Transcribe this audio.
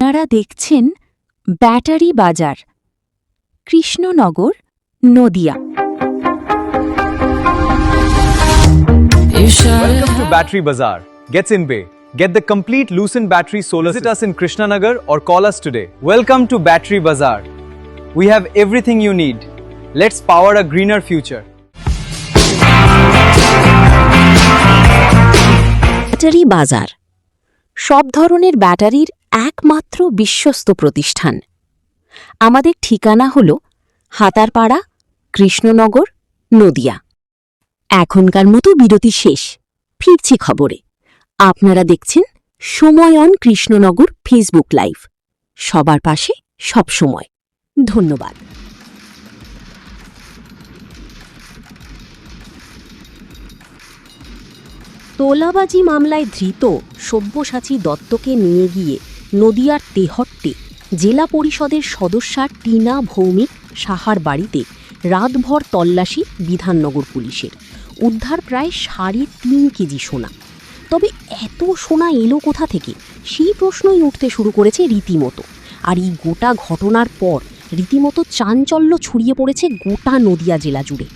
আপনারা দেখছেন ব্যাটারি বাজার, Krishnanagar, Nadia. Welcome to Battery Bazaar. Get in Bay. Get the complete Lucent battery solar. Visit us in Krishnanagar or call us today. Welcome to Battery Bazaar. We have everything you need. Let's power a greener future. Battery বাজার সব ধরনের ব্যাটারির একমাত্র বিশ্বস্ত প্রতিষ্ঠান। আমাদের ঠিকানা হল হাতারপাড়া, কৃষ্ণনগর, নদিয়া। এখনকার মতো বিরতি শেষ, ফিরছি খবরে। আপনারা দেখছেন সময় অন কৃষ্ণনগর ফেসবুক লাইভ। সবার পাশে সব সময়। ধন্যবাদ। তোলাবাজি মামলায় ধৃত সব্যসাচী দত্তকে নিয়ে গিয়ে নদিয়ার তেহট্টে জেলা পরিষদের সদস্যা টিনা ভৌমিক সাহার বাড়িতে রাতভর তল্লাশি বিধাননগর পুলিশের। উদ্ধার প্রায় 3.5 কেজি সোনা। তবে এত সোনা এলো কোথা থেকে, সেই প্রশ্নই উঠতে শুরু করেছে রীতিমতো। আর এই গোটা ঘটনার পর রীতিমতো চাঞ্চল্য ছড়িয়ে পড়েছে গোটা নদিয়া জেলা জুড়ে।